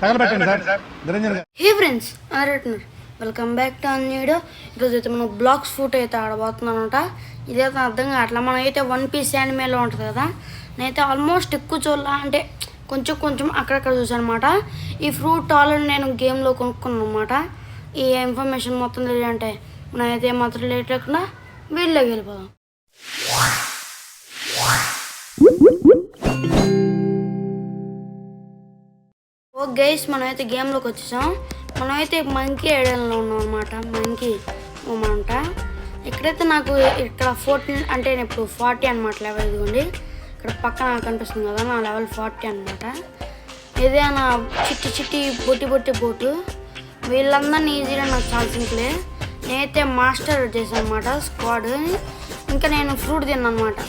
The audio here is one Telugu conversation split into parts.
Hey friends welcome back to అన్యూడో. ఈరోజు అయితే మనం బ్లాక్స్ ఫుట్ అయితే ఆడబోతున్నాను అనమాట. ఇదైతే అర్థం కావట్లా. మనం అయితే 1 పీస్ యానిమేలో ఉంటుంది కదా, నేనైతే ఆల్మోస్ట్ ఎక్కువ చూడాల అంటే కొంచెం అక్కడక్కడ చూసాను అనమాట. ఈ ఫ్రూట్ ఆల్రెడీ నేను గేమ్లో కొనుక్కున్నాను అనమాట. ఈ ఇన్ఫర్మేషన్ మొత్తం తెలియాలంటే మనమైతే మాత్రం లేట్ లేకుండా వీళ్ళకి వెళ్ళిపోదాం. ఓ గైస్, మనమైతే గేమ్లోకి వచ్చేసాం. మనమైతే మంకీ ఐడల్లో ఉన్నాం అనమాట. మంకీ అనమాట. ఇక్కడైతే నాకు ఇక్కడ 14 అంటే నేను ఇప్పుడు 40 అనమాట లెవెల్. ఇదిగోండి ఇక్కడ పక్కన కనిపిస్తుంది కదా, నా లెవెల్ 40 అనమాట. ఇదే నా చిట్టి బొట్టి బోటు. వీళ్ళందరినీ ఈజీగా నాకు చాలా సింపులే. నేనైతే మాస్టర్ చేశాను అనమాట స్క్వాడ్. ఇంకా నేను ఫ్రూట్ తిన్నాను అనమాట.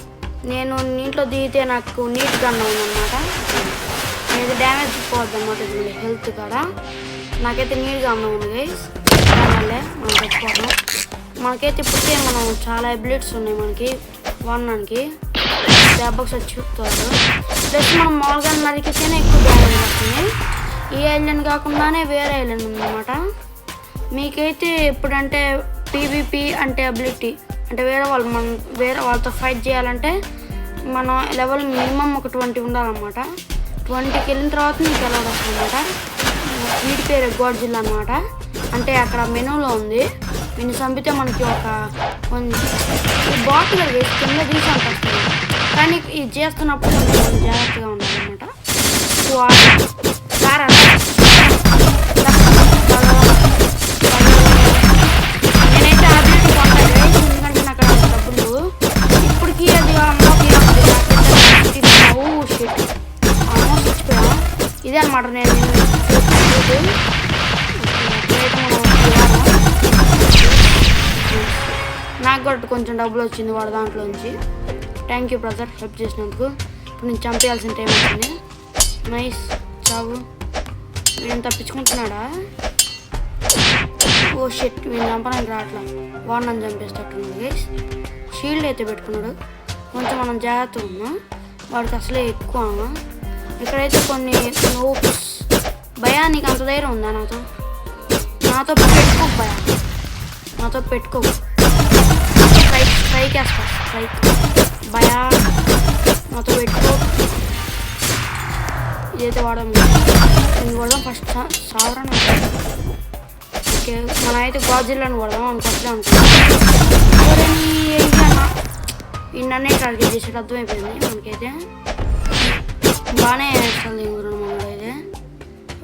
నేను నీటిలో దిగితే నాకు నీట్గా ఉందన్నమాట. ఇది డ్యామేజ్ పోవద్దు అనమాట. ఇది హెల్త్ కూడా నాకైతే నీట్గా ఉంది గైస్. దానివల్లే మనం తెచ్చుకోవడం. మనకైతే ఇప్పటికే మనం చాలా ఎబిలిటీస్ ఉన్నాయి. మనకి వన్నానికి దెబ్బకి చచ్చిపోతారు. ప్లస్ మనం మామూలుగా నరికితేనే ఎక్కువ డ్యామేజ్ వస్తుంది. ఈ ఐలాండ్ కాకుండానే వేరే ఐలాండ్ ఉందన్నమాట. మీకైతే ఎప్పుడంటే పీవీపీ అంటే అబిలిటీ అంటే వేరే వాళ్ళతో ఫైట్ చేయాలంటే మనం లెవెల్ మినిమం ఒక 20 ఉండాలన్నమాట. 20కి వెళ్ళిన తర్వాత మీకు ఎలా వస్తుంది అనమాట. వీటి పేరు గోడ్జిల్ అనమాట. అంటే అక్కడ మెనూలో ఉంది. దీన్ని చంపితే మనకి ఒక ఈ బాటిల్ వేసి కింద తీసి వస్తుంది. కానీ ఇది చేస్తున్నప్పుడు కొంచెం జాగ్రత్తగా ఉండాలన్నమాట. నేనైతే అబిలిటీ కొంటాను ఎందుకంటే నాకు అక్కడ డబ్బులు ఇప్పటికీ అది ఇదే అనమాట. నేను నాకు కూడా కొంచెం డబ్బులు వచ్చింది వాడు దాంట్లోంచి. థ్యాంక్ యూ బ్రదర్, హెల్ప్ చేసినందుకు. ఇప్పుడు నేను చంపేయాల్సిన టైం వచ్చింది. నైస్ చావు. నేను తప్పించుకుంటున్నాడా? ఓ షిట్, వీళ్ళు చంపడానికి రావట్లా. వాడు నన్ను చంపేసేటట్టున్నాడు గైస్. షీల్డ్ అయితే పెట్టుకున్నాడు. కొంచెం మనం జాగ్రత్తగా ఉన్నాం. వాడికి అసలే ఎక్కువ. ఇక్కడైతే కొన్ని ఓప్స్. భయా, నీకు అంత ధైర్యం ఉందా నాతో పెట్టుకో భయా, నాతో పెట్టుకో. స్ట్రైక్ వేస్తా, స్ట్రైక్ భయా, నాతో పెట్టుకో. ఇదైతే వాడదాం ఫస్ట్ సావరణ. ఓకే, మనం అయితే గాజిల్లని కొడదాం అనుకోవట్లే అనుకుంటున్నా. నన్నే టార్గెట్ చేసేది అర్థమైపోయింది మనకైతే. బాగానే వేస్తుంది ఇంగురు మనైతే.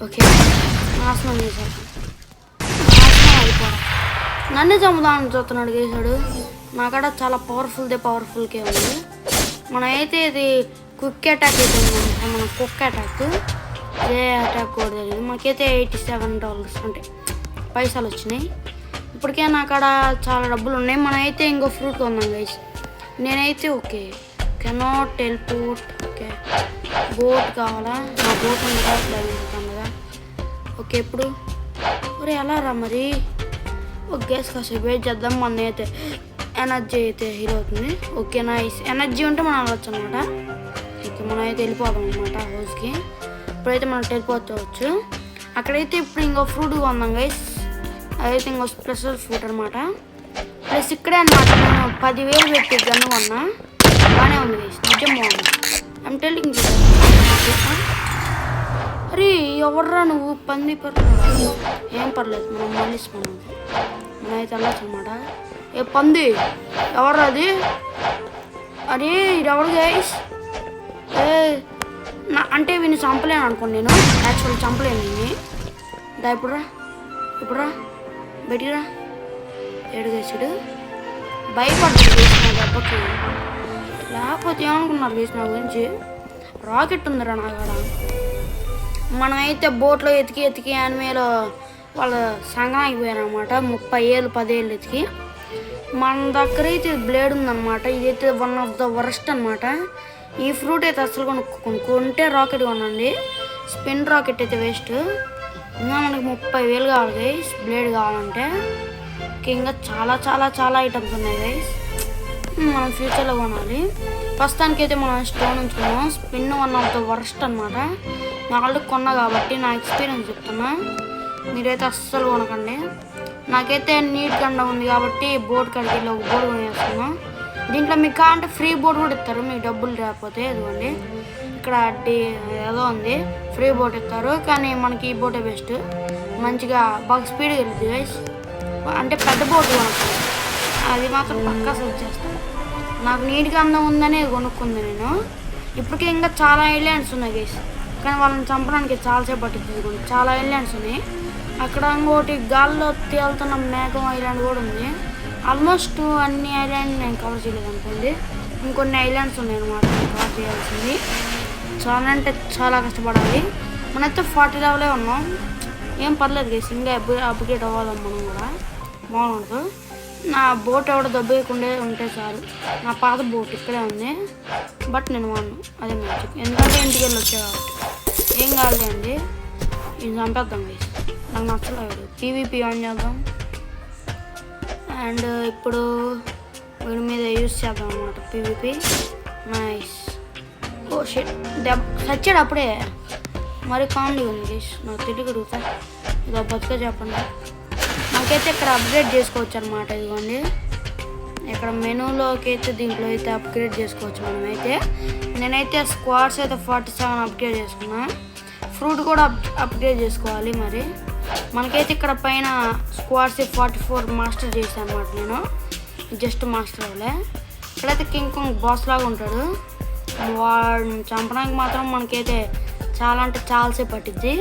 ఓకే, నాశనం చేశాడు. నాశనం అయిపోవడం. నన్నే చంపుదామని చూస్తున్నాడు చేశాడు. నాకడ చాలా పవర్ఫుల్కే ఉంది. మనమైతే ఇది క్విక్ అటాక్ అయితే ఉందన్నమాట. మన కుక్ అటాక్ ఏ అటాక్ కూడా తెలియదు. మనకైతే $87 అంటే పైసలు వచ్చినాయి. ఇప్పటికే నాకడ చాలా డబ్బులు ఉన్నాయి. మనమైతే ఇంకో ఫ్రూట్ కొందాం గైస్. నేనైతే okay cannot teleport. Okay, boat కావాలా? నా బోట్ ఉంది కదా. ఓకే, ఇప్పుడు ఒరే ఎలా రా మరి. ఓకే గైస్, కాసేపు వెయిట్ చేద్దాం. మన అయితే ఎనర్జీ అయితే హీరో అవుతుంది. Okay nice. ఎనర్జీ ఉంటే మనం వెళ్ళొచ్చు అనమాట. ఓకే, మనం అయితే వెళ్ళిపోదాం అనమాట హౌస్కి. ఇప్పుడైతే మనం వెళ్ళిపోవచ్చు. అక్కడైతే ఇప్పుడు ఇంకో ఫ్రూట్ కొందాం గైస్. అదైతే ఇంకో స్పెషల్ ఫ్రూట్ అనమాట. ప్లస్ ఇక్కడే అనమాట నేను 10,000 పెట్టి గన్ను కొన్నా. బాగానే ఉంది గైస్, నిజం బాగుంది. అంటే ఇంక అరే ఎవర్రా నువ్వు పంది ఏం పర్లేదు, మనం మళ్ళీ మనమైతే వెళ్ళచ్చు అనమాట. ఏ పంది ఎవర్రా అది? అరే ఇది ఎవరు గైస్? అంటే వీని చంపలేను అనుకోండి. నేను యాక్చువల్ చంపలేను వీని. ఇప్పుడురా బయటికిరా. ఏడుగేసాడు, భయపడ్డాడు వేసిన దెబ్బకి. లేకపోతే ఏమనుకున్నారు వేసిన గురించి. రాకెట్ ఉందిరా నా కాడ. మనమైతే బోట్లో ఎతికి యానిమేలో వాళ్ళ సంఘం అయిపోయారు అనమాట. 30 ఏళ్ళు 10 ఏళ్ళు ఎతికి. మన దగ్గర అయితే బ్లేడ్ ఉందన్నమాట. ఇదైతే వన్ ఆఫ్ ద వరస్ట్ అనమాట. ఈ ఫ్రూట్ అయితే అసలు కొనుక్కుంటే రాకెట్ కొనండి. స్పిన్ రాకెట్ అయితే వేస్ట్. ఇంకా మనకి 30,000 కావాలి గైస్ బ్లేడ్ కావాలంటే. ఇంకా చాలా ఐటమ్స్ ఉన్నాయి గైస్. మనం ఫ్యూచర్లో కొనాలి. ప్రస్తుతానికైతే మనం స్టోన్ ఉంచుకున్నాం. Spin one of the worst అనమాట. నేను ఆల్రెడీ కొన్నా కాబట్టి నా ఎక్స్పీరియన్స్ చెప్తున్నా. మీరైతే అస్సలు కొనకండి. నాకైతే నీట్ గండ ఉంది కాబట్టి బోర్డు కడిగి ఒక బోర్డు కొనేస్తున్నాం. దీంట్లో మీకు కావాలంటే ఫ్రీ బోర్డు కూడా ఇస్తారు, మీకు డబ్బులు రాకపోతే. ఇదిగోండి ఇక్కడ ఏదో ఉంది, ఫ్రీ బోట్ ఇస్తారు. కానీ మనకి ఈ బోటే బెస్ట్, మంచిగా బాగా స్పీడ్గా వెళ్తుంది గైస్. అంటే పెద్ద బోట్ కొనుక్కోండి, అది మాత్రం పక్కా సెట్ చేస్తాను. నాకు నీట్గా అందం ఉందని కొనుక్కుంది నేను. ఇప్పటికే ఇంకా చాలా ఐలాండ్స్ ఉన్నాయి గైస్, కానీ వాళ్ళని చంపడానికి చాలాసేపు పట్టింది. చాలా ఐలాండ్స్ ఉన్నాయి. అక్కడ ఇంకోటి గాల్లో తేలుతున్న మేఘం ఐలాండ్ కూడా ఉంది. ఆల్మోస్ట్ అన్ని ఐలాండ్ నేను కవర్ చేయలేదు అనుకోండి. ఇంకొన్ని ఐలాండ్స్ ఉన్నాయి అన్నమాట కవర్ చేయాల్సింది. చాలా అంటే చాలా కష్టపడాలి. మనైతే 40 లెవెలే ఉన్నాం, ఏం పర్లేదు గైస్. ఇంకా అప్గ్రేడ్ అవ్వాలి మనం కూడా, బాగుంటుంది. నా బోట్ ఎవడో దెబ్బకుండా ఉంటే చాలు. నా పాత బోట్ ఇక్కడే ఉంది, బట్ నేను వాడను, అదే మ్యాజిక్. ఎందుకంటే ఇంటికి వెళ్ళి వచ్చే కాబట్టి ఏం కావాలి అండి. ఇది చంపేద్దాం గైస్, నాకు నచ్చలేదు. పీవీపీ ఆన్ చేద్దాం. అండ్ ఇప్పుడు వీడి మీద యూజ్ చేద్దాం అన్నమాట పీవీపీ. నైస్. ఓ షిట్, చచ్చాడు అప్పుడే. మరి కామెడీ ఉంది గైస్, నాకు తెలియగలుగుతా. ఇదో బతుక చెప్పండి. నాకైతే ఇక్కడ అప్గ్రేడ్ చేసుకోవచ్చు అనమాట. ఇదిగోండి ఇక్కడ మెనూలోకి అయితే దీంట్లో అయితే అప్గ్రేడ్ చేసుకోవచ్చు మనమైతే. నేనైతే స్క్వాడ్స్ అయితే 47 అప్గ్రేడ్ చేసుకున్నా. ఫ్రూట్ కూడా అప్గ్రేడ్ చేసుకోవాలి. మరి మనకైతే ఇక్కడ పైన స్క్వాడ్స్ 44 మాస్టర్ చేశాను అనమాట నేను, జస్ట్ మాస్టర్ వాళ్ళే. ఇక్కడైతే కింగ్ కాంగ్ బాస్ లాగా ఉంటాడు. వాడిని చంపడానికి మాత్రం మనకైతే చాలా అంటే చాలాసేపు పట్టిద్ది.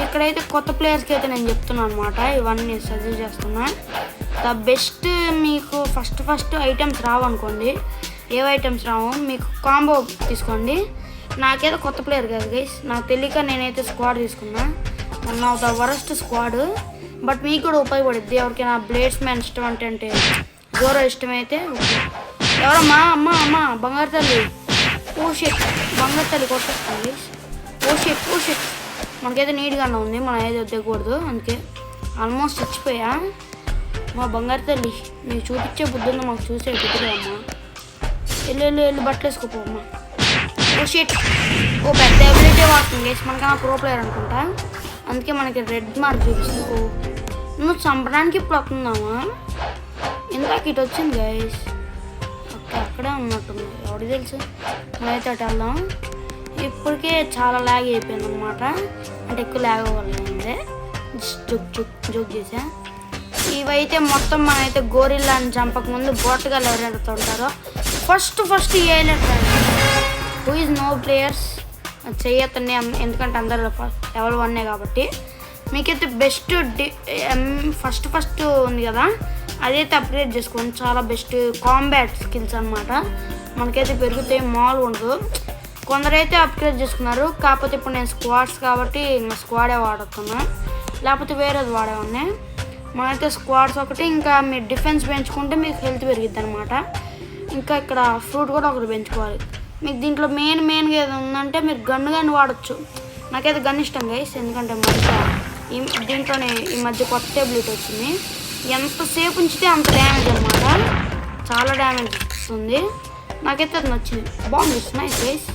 ఇక్కడైతే కొత్త ప్లేయర్స్కి అయితే నేను చెప్తున్నాను అనమాట, ఇవన్నీ సజెస్ట్ చేస్తున్నా. ద బెస్ట్ మీకు ఫస్ట్ ఐటమ్స్ రావనుకోండి, ఏ ఐటమ్స్ రావు మీకు కాంబో తీసుకోండి. నాకైతే కొత్త ప్లేయర్ కాదు గైస్, నాకు తెలియక నేనైతే స్క్వాడ్ తీసుకున్నా. One of the worst squad, but మీకు కూడా ఉపయోగపడుద్ది. ఎవరికైనా బ్లేడ్స్ మ్యాన్ ఇష్టం అంటే జోరో ఇష్టమైతే. ఎవరమ్మా అమ్మ బంగారు తల్లి, ఓ షిట్, బంగారు తల్లి కొట్టేస్తాను గైస్. ఓ షిట్ మనకైతే నీట్గానే ఉంది, మనం ఏది వద్దకూడదు. అందుకే ఆల్మోస్ట్ చచ్చిపోయా. మా బంగారు తల్లి నీకు చూపించే బుద్ధి ఉందో మాకు చూసే బుద్ధిలే అమ్మా. వెళ్ళి బట్టలు వేసుకోపోమ్మా. ఓ షిట్, ఓ పెద్ద ఎబిలిటీ వాడుతుంది గైస్, మనకన్నా ప్రో ప్లేయర్ అనుకుంటా. అందుకే మనకి రెడ్ మార్క్ చూపిస్తుంది. ఓ నువ్వు చంపడానికి ఇప్పుడు వస్తుందామా? ఇందాక ఇటు వచ్చింది గైస్. ఓకే అక్కడే ఉన్నట్టుంది, ఎవరికి తెలుసు. మనమైతే అటు వెళ్దాం. ఇప్పటికే చాలా ల్యాగ్ అయిపోయింది అనమాట, అంటే ఎక్కువ ల్యాగ్ అవ్వలేదు. జోక్ చేసా. ఇవైతే మొత్తం మనమైతే గోరిల్లాని చంపకముందు బోటగా ఎవరైతే ఉంటారో ఫస్ట్ ఏలెట్ హూ ఈజ్ నో ప్లేయర్స్ చెయ్యొద్దండి, ఎందుకంటే అందరూ లెవెల్ 1 కాబట్టి. మీకైతే బెస్ట్ ఫస్ట్ ఉంది కదా, అదైతే అప్గ్రేడ్ చేసుకోండి. చాలా బెస్ట్ కాంబాట్ స్కిల్స్ అనమాట, మనకైతే పెరుగుతాయి, మాల్ ఉండదు. కొందరైతే అప్గ్రేడ్ చేసుకున్నారు, కాకపోతే ఇప్పుడు నేను స్క్వాడ్స్ కాబట్టి ఇంకా స్క్వాడే వాడుతున్నా, లేకపోతే వేరేది వాడేవాడిని. మనైతే స్క్వాడ్స్ ఒకటి, ఇంకా మీరు డిఫెన్స్ పెంచుకుంటే మీకు హెల్త్ పెరిగిద్ది అనమాట. ఇంకా ఇక్కడ ఫ్రూట్ కూడా ఒకటి పెంచుకోవాలి. మీకు దీంట్లో మెయిన్గా ఏది ఉందంటే మీరు గన్ను వాడచ్చు. నాకైతే గన్ ఇష్టం గైస్, ఎందుకంటే దీంట్లోనే ఈ మధ్య కొత్త ఎబిలిటీ వచ్చింది. ఎంతసేపు ఉంచితే అంత డ్యామేజ్ అనమాట, చాలా డ్యామేజ్ ఇస్తుంది. నాకైతే అది నచ్చింది, బాగుంది నైస్ గైస్.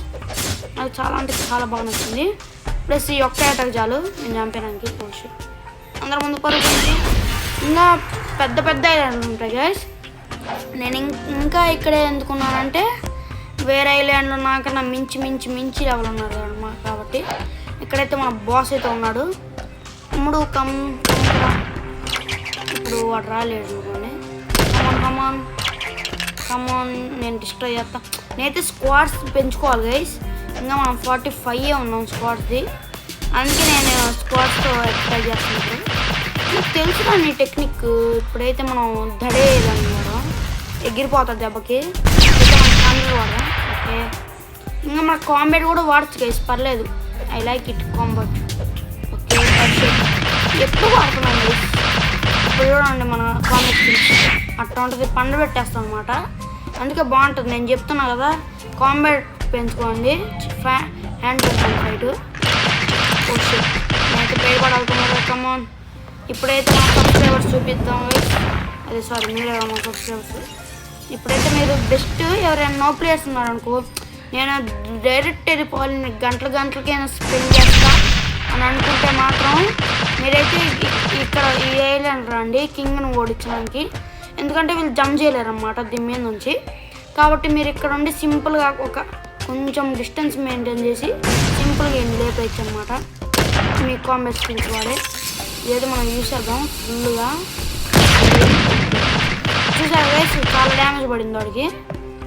నాకు చాలా అంటే చాలా బాగా నచ్చింది. ప్లస్ ఈ ఒక్క అటాక్ చాలు నేను చంపడానికి. కోసి అందరి ముందు పరుగుతుంది. ఇంకా పెద్ద ఐలాండ్లు ఉంటాయి గైస్. నేను ఇంకా ఇక్కడే ఎందుకున్నానంటే వేరే ఐలాండ్లో నాకన్నా మించి లెవెల్ ఉన్నారు అన్నమాట. కాబట్టి ఇక్కడైతే మన బాస్ అయితే ఉన్నాడు. తమ్ముడు ఇప్పుడు వాడు రాలేడు అనుకోండి. కమాన్ నేను డిస్ట్రాయ్ చేస్తా. నేనైతే స్క్వాడ్స్ పెంచుకోవాలి గైస్, ఇంకా మనం 45 ఉన్నాం స్క్వాడ్స్ది. అందుకే నేను స్క్వాడ్స్తో ఎక్సర్సైజ్ చేస్తున్నాను. నాకు తెలుసు కానీ టెక్నిక్. ఇప్పుడైతే మనం దడేదన్నమాట, ఎగిరిపోతుంది దెబ్బకి. అయితే మనం కాంబేట్ వాడా. ఓకే ఇంకా మన కాంబేట్ కూడా వాడచ్చు గైస్, పర్లేదు. I like it combat. Okay ఎప్పుడు వాడుతున్నాను గైస్. ఇప్పుడు చూడండి మన కాంబేట్ అట్లా ఉంటుంది, పండు పెట్టేస్తాం అనమాట. అందుకే బాగుంటుంది. నేను చెప్తున్నా కదా, కాంబేట్ పెంచుకోండి, హ్యాండ్ పెంచుకోండి ఫైట్. ఓకే నేనైతే భయపడాలనుకున్నారు. కమాన్ ఇప్పుడైతే మా సబ్స్క్రైబర్స్ చూపిద్దాం. అదే సారీ మీరే మా సబ్స్క్రైబర్స్. ఇప్పుడైతే మీరు బెస్ట్ ఎవరైనా నో ప్లేయర్స్ ఉన్నారనుకో, నేను డైరెక్ట్ వెళ్ళిపోవాలి, గంటలకైనా స్పెండ్ చేస్తా అని అనుకుంటే మాత్రం మీరైతే ఇక్కడ ఈ ఐలాండ్ రండి కింగ్ను ఓడించడానికి. ఎందుకంటే వీళ్ళు జంప్ చేయలేరు అన్నమాట దీని మీద నుంచి. కాబట్టి మీరు ఇక్కడ ఉండి సింపుల్గా ఒక కొంచెం డిస్టెన్స్ మెయింటైన్ చేసి సింపుల్గా ఏం లేపేయచ్చు అనమాట. మీ కాంబెట్ స్కిల్స్ వాడే ఏదో మనం యూస్ చేద్దాం ఫుల్గా. చూసారు గైస్ చాలా డ్యామేజ్ పడింది వాడికి,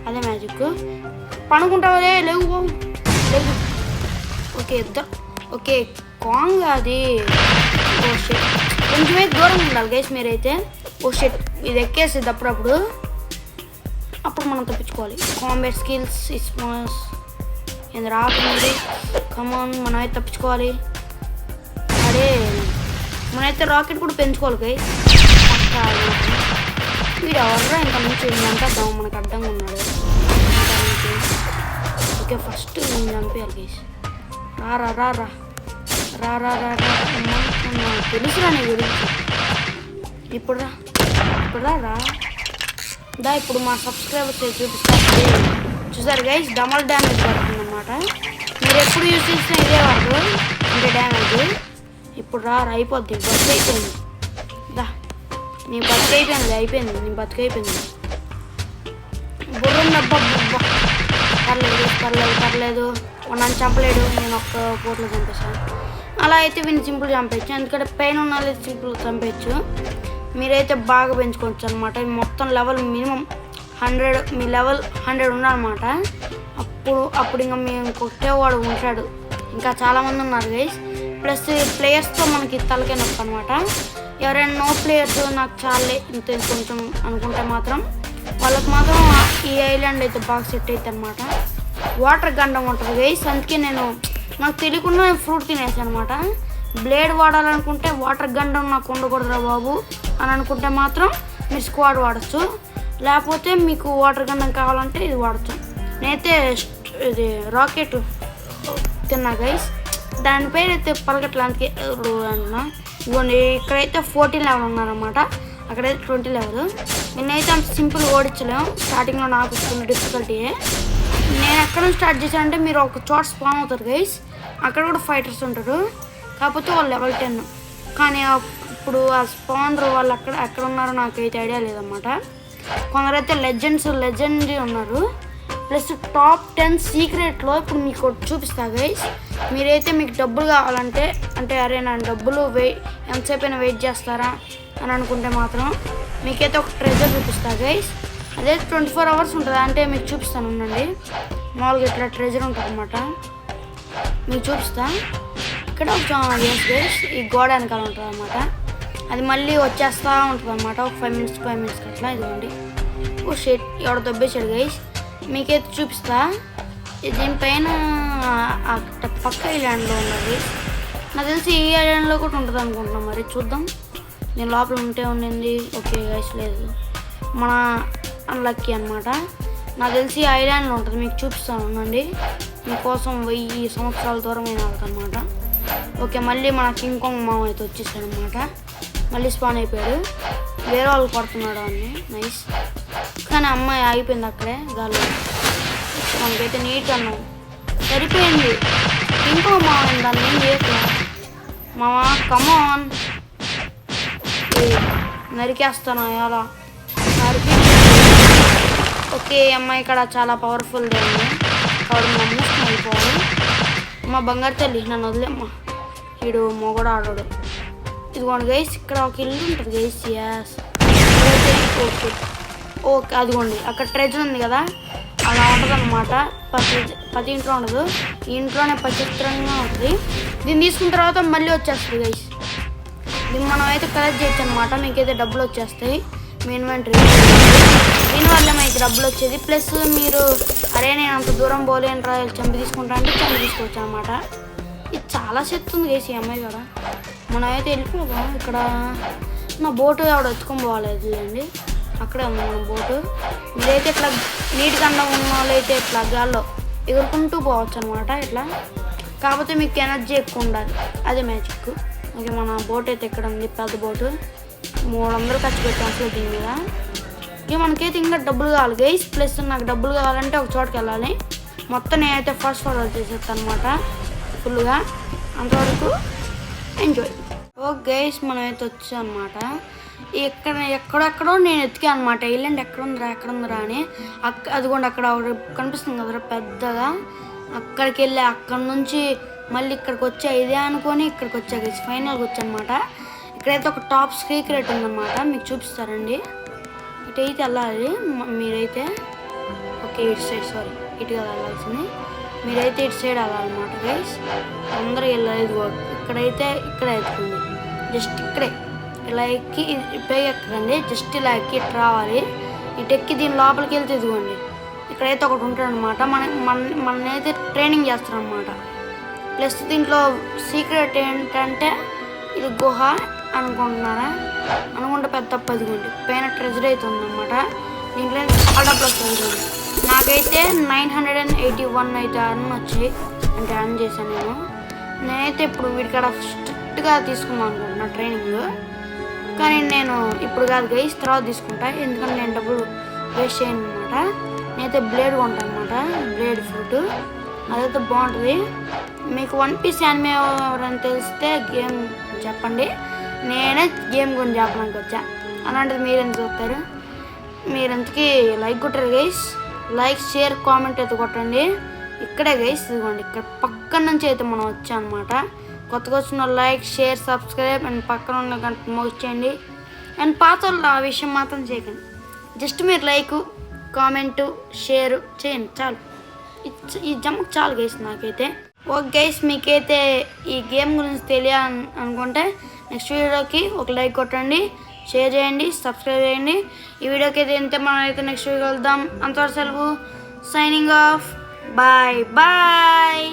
అదే మ్యాజిక్. పనుకుంటావే లేవు లేవు. ఓకే ఇద్దరు ఓకే కాంగ్ అది. ఓ షెట్ కొంచెమే దూరం ఉండాలి గైస్ మీరైతే. ఓ షెట్ ఇది ఎక్కేసేది అప్పుడు మనం తప్పించుకోవాలి. కాంబాట్ స్కిల్స్ ఇస్మాస్ ఏంది రాకుంది. కమాన్ మనమైతే తప్పించుకోవాలి. అదే మనమైతే రాకెట్ కూడా పెంచుకోవాలి గైస్. వీడు ఎవర్రా ఇంకా నుంచి ఉందంటే మనకు అడ్డంగా ఉన్నాడు. ఓకే ఫస్ట్ నేను చంపేయాలి గైస్. రా రా రా రా రా రా రా రా తెలుసురా నీ గురించి. ఇప్పుడు రా దా. ఇప్పుడు మా సబ్స్క్రైబర్స్ చూపిస్తారు. చూసారు గైస్ డబల్ డ్యామేజ్ పడుతుంది అన్నమాట. మీరు ఎప్పుడు యూజ్ చేసినా ఇదే వాడు అంటే డ్యామేజ్. ఇప్పుడు రా అయిపోద్ది, బతుకు అయిపోయింది. దా నీ బతుకు అయిపోయింది నీ బతుకు అయిపోయింది. బుర్రం డబ్బా పర్లేదు నన్ను చంపలేడు, నేను ఒక్క పోట్లో చంపేస్తాను. అలా అయితే వీడిని సింపుల్ చంపేయచ్చు, ఎందుకంటే పైన ఉన్న వాళ్ళైతే సింపుల్ చంపేయచ్చు. మీరైతే బాగా పెంచుకోవచ్చు అనమాట. మొత్తం లెవెల్ మినిమం 100, మీ లెవెల్ 100 ఉండాలన్నమాట. అప్పుడు ఇంకా మేము కొట్టేవాడు ఉంటాడు. ఇంకా చాలామంది ఉన్నారు గైస్. ప్లస్ ప్లేయర్స్తో మనకి తలకే నొప్పి అనమాట. ఎవరైనా నో ప్లేయర్స్ నాకు చాలే ఇంత కొంచెం అనుకుంటే మాత్రం వాళ్ళకి మాత్రం ఈ ఐలాండ్ అయితే బాగా సెట్ అవుతుంది అనమాట. వాటర్ గండం ఉంటుంది గైస్, అందుకే నాకు తెలియకుండా ఫ్రూట్ తినేసాను అనమాట. బ్లేడ్ వాడాలనుకుంటే వాటర్ గండం నాకు ఉండకూడదురా బాబు అని అనుకుంటే మాత్రం మీరు స్క్వాడ్ వాడచ్చు. లేకపోతే మీకు వాటర్ గండం కావాలంటే ఇది వాడచ్చు. నేనైతే ఇది రాకెట్ తిన్నా గైస్, దాని పేరు అయితే పలకట్లాంటికి అంటున్నా. ఇదిగోండి ఇక్కడైతే 14 లెవెల్ ఉన్నారన్నమాట, అక్కడైతే 20 లెవెల్. నేనైతే అంత సింపుల్ ఓడించలేము. స్టార్టింగ్లో నాకు వస్తున్న డిఫికల్టీయే. నేను ఎక్కడ నుంచి స్టార్ట్ చేశానంటే మీరు ఒక చోట స్పాన్ అవుతారు గైస్, అక్కడ కూడా ఫైటర్స్ ఉంటారు. కాకపోతే వాళ్ళు లెవెల్ 10. కానీ ఇప్పుడు ఆ స్పానర్ వాళ్ళు ఎక్కడ ఉన్నారో నాకైతే ఐడియా లేదన్నమాట. కొందరైతే లెజెండరీ ఉన్నారు. ప్లస్ టాప్ 10 సీక్రెట్లో ఇప్పుడు మీకు చూపిస్తా గైస్. మీరైతే మీకు డబ్బులు కావాలంటే అంటే అరే నా డబ్బులు ఎంతసేపు అయినా వెయిట్ చేస్తారా అని అనుకుంటే మాత్రం మీకైతే ఒక ట్రెజర్ చూపిస్తా గైస్. అదే 24 అవర్స్ ఉంటుంది, అంటే మీకు చూపిస్తాను ఉండండి. మామూలుగా ఇట్లా ట్రెజర్ ఉంటుంది అనమాట, మీకు చూపిస్తా. ఇక్కడ గైస్ ఈ గోడ వెనకాల ఉంటుంది అనమాట. అది మళ్ళీ వచ్చేస్తూ ఉంటుంది అనమాట ఒక 5 మినిట్స్ అట్లా. ఇదిగోండి ఓ షెట్ ఎవడ దొబ్బేసాడు గైస్, మీకైతే చూపిస్తా. దీనిపైన పక్క ఐలాండ్లో ఉన్నది, నాకు తెలిసి ఈ ఐలాండ్లో కూడా ఉంటుంది అనుకుంటున్నాం. మరి చూద్దాం, నేను లోపల ఉండింది. ఓకే గైస్ లేదు, మన అన్లక్కీ అనమాట. నాకు తెలిసి ఐలాండ్లో ఉంటుంది, మీకు చూపిస్తాను ఉండండి. మీకోసం 1000 సంవత్సరాల దూరమైన అనమాట. ఓకే మళ్ళీ మన కింగ్ కాంగ్ మామ అయితే వచ్చేసాడు అనమాట. మళ్ళీ స్పాన్ అయిపోయాడు, వేరే వాళ్ళు పడుతున్నాడు అన్ని. నైస్, కానీ అమ్మాయి ఆగిపోయింది అక్కడే గాల్లో. మనకైతే నీట్ అన్నాం సరిపోయింది. ఇంకో మామ దాన్ని ఏం చేయట్లే. మామ కమాన్ నరికేస్తాను అలా నరికి. ఓకే అమ్మాయి ఇక్కడ చాలా పవర్ఫుల్ ఉంది కాబట్టి మనం మూసుకుని వెళ్ళిపోవాలి. మా బంగారు తల్లి నన్ను వదిలేమ్మా, వీడు మొగడు ఆడాడు. ఇదిగోండి గైస్ ఇక్కడ ఒక ఇల్లు ఉంటుంది గైస్. యాస్ ఓకే ఓకే అదిగోండి అక్కడ ట్రెజర్ ఉంది కదా, అలా ఉంటుంది అనమాట. ప్రతి ఇంట్లో ఉండదు, ఈ ఇంట్లోనే పచిత్రంగా ఉంటుంది. దీన్ని తీసుకున్న తర్వాత మళ్ళీ వచ్చేస్తుంది గైస్. దీన్ని మనం అయితే కలెక్ట్ చేయొచ్చు అనమాట. మీకైతే డబ్బులు వచ్చేస్తాయి మీ ఇన్వెంటరీ. దీనివల్ల మీకు డబ్బులు వచ్చేది. ప్లస్ మీరు అరే నేను అంత దూరం పోలేను రా చంపి తీసుకుంటా అంటే చంపి తీసుకోవచ్చు అనమాట. ఇది చాలా శక్తి ఉంది గైస్ ఈ అమ్మాయి కూడా. మనం అయితే వెళ్ళిపోదాం. ఇక్కడ నా బోటు ఆవిడ ఎత్తుకొని పోవాలి అండి, అక్కడే ఉంది మన బోటు. మీరైతే ఇట్లా నీటి కన్నా ఉన్న వాళ్ళైతే ఇట్లా గాల్లో ఎగురుకుంటూ పోవచ్చు అనమాట ఇట్లా. కాకపోతే మీకు ఎనర్జీ ఎక్కువ ఉండాలి, అదే మ్యాజిక్. ఓకే మన బోట్ అయితే ఇక్కడ ఉంది, పెద్ద బోటు. 300 ఖర్చు పెట్టాం అసలు దీని మీద. ఇక మనకైతే ఇంకా డబ్బులు కావాలి గైస్. ప్లస్ నాకు డబ్బులు కావాలంటే ఒక చోటుకి వెళ్ళాలి. మొత్తం నేనైతే ఫస్ట్ ఫార్వర్డ్ చేసేస్తాను అనమాట ఫుల్గా. అంతవరకు ఎంజాయ్. ఓకే గైస్, మనం అయితే వచ్చాం అనమాట. ఎక్కడెక్కడో నేను ఎత్తికా అనమాట. ఇల్లండి ఎక్కడుందిరా అని. అదిగోండి అక్కడ కనిపిస్తుంది కదరా పెద్దగా. అక్కడికి వెళ్ళి అక్కడ నుంచి మళ్ళీ ఇక్కడికి వచ్చా ఇదే అనుకొని ఇక్కడికి వచ్చా గైస్. ఫైనల్కి వచ్చా అనమాట. ఇక్కడైతే ఒక టాప్ సీక్రెట్ ఉందన్నమాట, మీకు చూపిస్తారండి. ఇటైతే వెళ్ళాలి మీరైతే. ఓకే ఇటు సైడ్, సారీ ఇటు కదా వెళ్ళాల్సింది. మీరైతే ఇటు సైడ్ వెళ్ళాలన్నమాట గైస్. అందరూ వెళ్ళాలి. ఇక్కడైతే ఇక్కడ ఎత్తుకుంది, జస్ట్ ఇక్కడే ఇలా ఎక్కి పై ఎక్కకండి, జస్ట్ ఇలా ఎక్కి ఇటు రావాలి. ఇటు ఎక్కి దీని లోపలికి వెళ్తే ఇదిగోండి ఇక్కడైతే ఒకటి ఉంటాడు అనమాట. మనైతే ట్రైనింగ్ చేస్తాడు అనమాట. ప్లస్ దీంట్లో సీక్రెట్ ఏంటంటే ఇది గుహ అనుకుంటున్నారా, అనుకుంటే పెద్ద తప్పు. అదిగోండి పైన ట్రెజర్ అయితే ఉందన్నమాట. దీంట్లో చాలా ప్లస్ అవుతుంది. నాకైతే 981 అయితే అర్న్ వచ్చాయి, అంటే అర్న్ చేశాను నేనైతే. ఇప్పుడు వీడికాడ స్ట్రిక్ట్గా తీసుకుందాం అనుకుంటున్నా ట్రైనింగ్, కానీ నేను ఇప్పుడు కాదు గైస్, తర్వాత తీసుకుంటా. ఎందుకంటే నేను డబ్బులు వేస్ట్ చేయను అనమాట. నేనైతే బ్లేడ్ కొంటాను అనమాట, బ్లేడ్ ఫ్రూట్. అదైతే బాగుంటుంది. మీకు వన్ పీస్ యానిమే ఎవరైనా తెలిస్తే గేమ్ చెప్పండి, నేనే గేమ్ గురించి చెప్పడానికి వచ్చా. అలాంటిది మీరేం చూస్తారు? మీరెంతకీ లైక్ కొట్టారు గైస్. లైక్ షేర్ కామెంట్ అయితే కొట్టండి. ఇక్కడే గైస్ ఇదిగోండి, ఇక్కడ పక్కన నుంచి అయితే మనం వచ్చాం అనమాట. కొత్తగా వచ్చిన లైక్ షేర్ సబ్స్క్రైబ్ అండ్ పక్కన ఉన్న గంట మోగించండి. అండ్ పాత వాళ్ళు ఆ విషయం మాత్రం చేయకండి. జస్ట్ మీరు లైక్ కామెంటు షేర్ చేయండి చాలు. ఈ జమ్మకు చాలు గైస్ నాకైతే. ఓకే గైస్, మీకైతే ఈ గేమ్ గురించి తెలియాలి అనుకుంటే నెక్స్ట్ వీడియోకి ఒక లైక్ కొట్టండి, షేర్ చేయండి, సబ్స్క్రైబ్ చేయండి. ఈ వీడియోకి అయితే ఇంతే. మనం అయితే నెక్స్ట్ వీడియో వెళ్దాం. అంతవరకు సెలవు. Signing off. Bye bye.